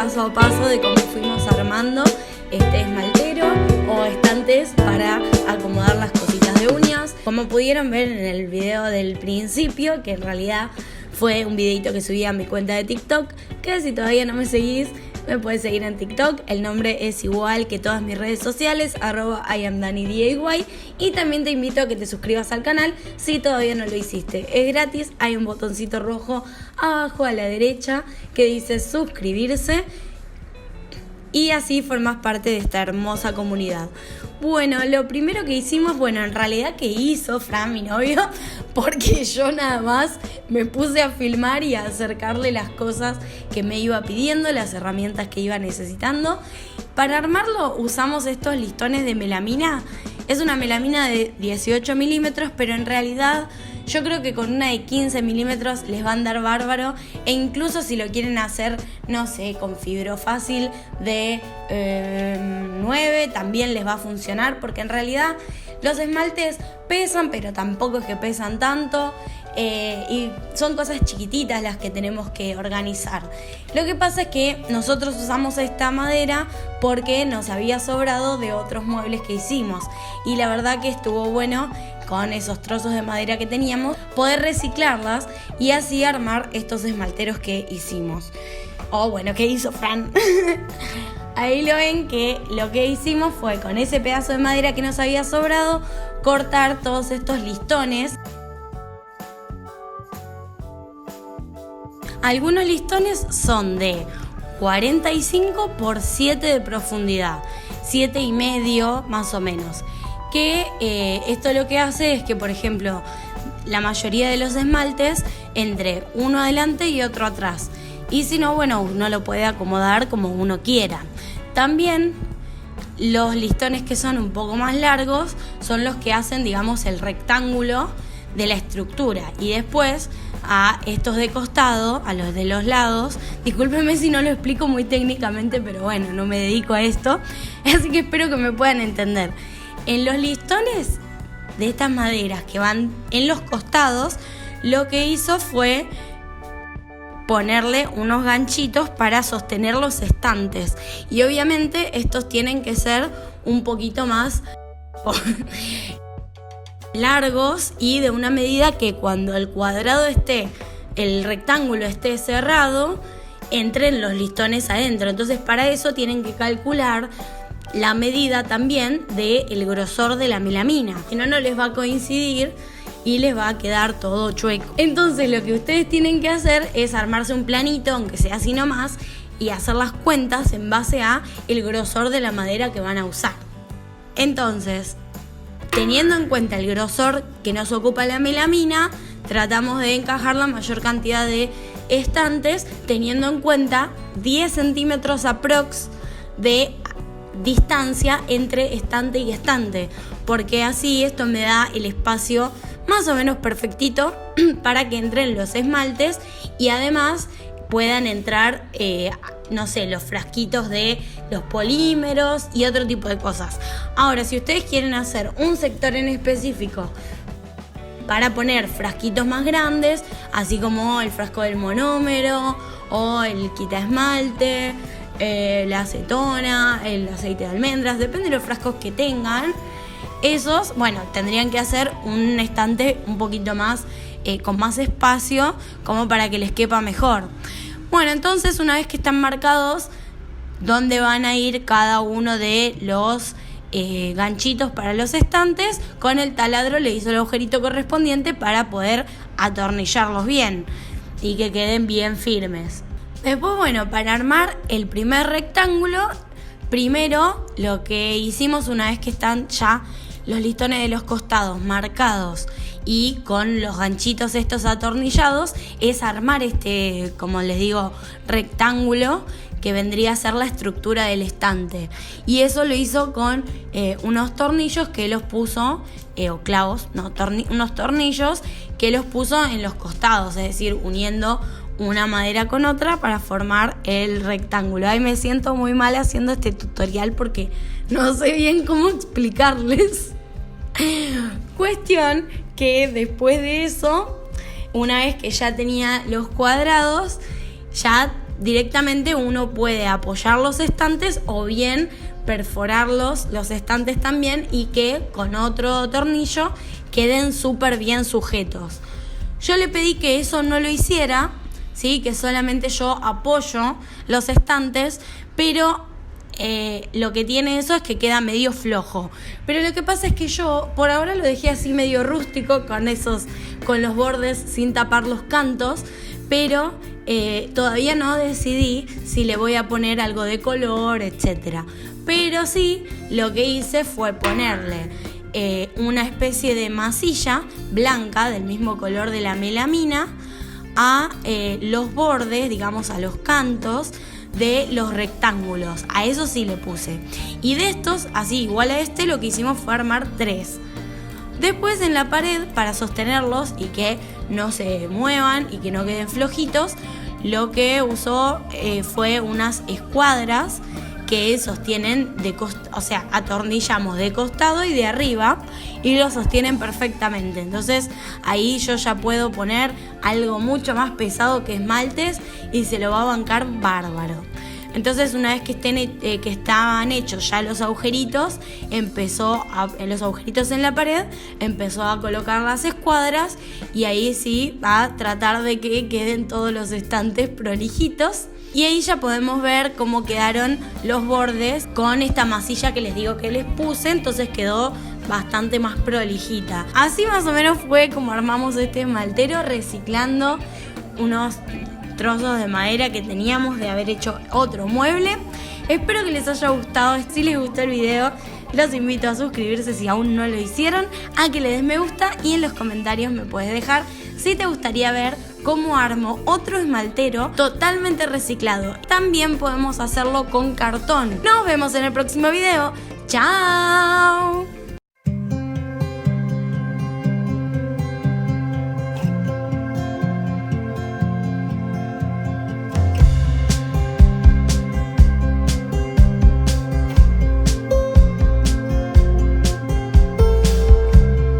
paso a paso de cómo fuimos armando este esmaltero o estantes para acomodar las cositas de uñas. Como pudieron ver en el video del principio, que en realidad fue un videito que subí a mi cuenta de TikTok, que si todavía no me seguís, me puedes seguir en TikTok. El nombre es igual que todas mis redes sociales, @IamDaniDIY. Y también te invito a que te suscribas al canal si todavía no lo hiciste. Es gratis, hay un botoncito rojo abajo a la derecha que dice suscribirse. Y así formas parte de esta hermosa comunidad. Bueno, lo primero que hicimos, en realidad que hizo Fran, mi novio, porque yo nada más me puse a filmar y a acercarle las cosas que me iba pidiendo, las herramientas que iba necesitando. Para armarlo usamos estos listones de melamina. Es una melamina de 18 milímetros, pero en realidad yo creo que con una de 15 milímetros les va a andar bárbaro. E incluso si lo quieren hacer, no sé, con fibrofácil de 9, también les va a funcionar. Porque en realidad los esmaltes pesan, pero tampoco es que pesan tanto. Y son cosas chiquititas las que tenemos que organizar. Lo que pasa es que nosotros usamos esta madera porque nos había sobrado de otros muebles que hicimos. Y la verdad que estuvo bueno, con esos trozos de madera que teníamos, poder reciclarlas y así armar estos esmalteros que hicimos. ¿Qué hizo Fran? Ahí lo ven que lo que hicimos fue con ese pedazo de madera que nos había sobrado, cortar todos estos listones. Algunos listones son de 45 por 7 de profundidad, 7,5 más o menos. Que esto lo que hace es que, por ejemplo, la mayoría de los esmaltes entre uno adelante y otro atrás. Y si no, uno lo puede acomodar como uno quiera. También los listones que son un poco más largos son los que hacen, digamos, el rectángulo de la estructura. Y después a estos de costado, a los de los lados, discúlpenme si no lo explico muy técnicamente, pero no me dedico a esto, así que espero que me puedan entender. En los listones de estas maderas que van en los costados, lo que hizo fue ponerle unos ganchitos para sostener los estantes. Y obviamente estos tienen que ser un poquito más largos y de una medida que cuando el rectángulo esté cerrado, entren los listones adentro. Entonces para eso tienen que calcular la medida también del grosor de la melamina, si no, no les va a coincidir y les va a quedar todo chueco. Entonces lo que ustedes tienen que hacer es armarse un planito, aunque sea así nomás, y hacer las cuentas en base a el grosor de la madera que van a usar. Entonces, teniendo en cuenta el grosor que nos ocupa la melamina, tratamos de encajar la mayor cantidad de estantes, teniendo en cuenta 10 centímetros aprox de distancia entre estante y estante, porque así esto me da el espacio más o menos perfectito para que entren los esmaltes y además puedan entrar los frasquitos de los polímeros y otro tipo de cosas. Ahora, si ustedes quieren hacer un sector en específico para poner frasquitos más grandes, así como el frasco del monómero o el quita esmalte, la acetona, el aceite de almendras, depende de los frascos que tengan. Esos, tendrían que hacer un estante un poquito más, con más espacio, como para que les quepa mejor. Entonces una vez que están marcados dónde van a ir cada uno de los ganchitos para los estantes, con el taladro le hizo el agujerito correspondiente para poder atornillarlos bien y que queden bien firmes. Después, para armar el primer rectángulo, primero lo que hicimos una vez que están ya los listones de los costados marcados y con los ganchitos estos atornillados, es armar como les digo, rectángulo que vendría a ser la estructura del estante. Y eso lo hizo con unos tornillos que los puso, o clavos, unos tornillos que los puso en los costados, es decir, uniendo una madera con otra para formar el rectángulo. Ay, me siento muy mal haciendo este tutorial porque no sé bien cómo explicarles. Cuestión que después de eso, una vez que ya tenía los cuadrados, ya directamente uno puede apoyar los estantes o bien perforar los estantes también y que con otro tornillo queden súper bien sujetos. Yo le pedí que eso no lo hiciera, ¿sí? Que solamente yo apoyo los estantes, pero lo que tiene eso es que queda medio flojo. Pero lo que pasa es que yo por ahora lo dejé así medio rústico con los bordes sin tapar los cantos, pero todavía no decidí si le voy a poner algo de color, etcétera. Pero sí, lo que hice fue ponerle una especie de masilla blanca del mismo color de la melamina a los bordes, digamos a los cantos de los rectángulos. A eso sí le puse. Y de estos, así igual a este, lo que hicimos fue armar 3. Después en la pared, para sostenerlos y que no se muevan y que no queden flojitos, lo que usó fue unas escuadras que sostienen o sea, atornillamos de costado y de arriba y lo sostienen perfectamente. Entonces ahí yo ya puedo poner algo mucho más pesado que esmaltes y se lo va a bancar bárbaro. Entonces una vez que estaban hechos ya los agujeritos, en los agujeritos en la pared, empezó a colocar las escuadras y ahí sí va a tratar de que queden todos los estantes prolijitos. Y ahí ya podemos ver cómo quedaron los bordes con esta masilla que les digo que les puse, entonces quedó bastante más prolijita. Así más o menos fue como armamos este esmaltero, reciclando unos trozos de madera que teníamos de haber hecho otro mueble. Espero que les haya gustado. Si les gustó el video, los invito a suscribirse si aún no lo hicieron, a que le des me gusta y en los comentarios me puedes dejar si te gustaría ver cómo armo otro esmaltero totalmente reciclado. También podemos hacerlo con cartón. Nos vemos en el próximo video. ¡Chao!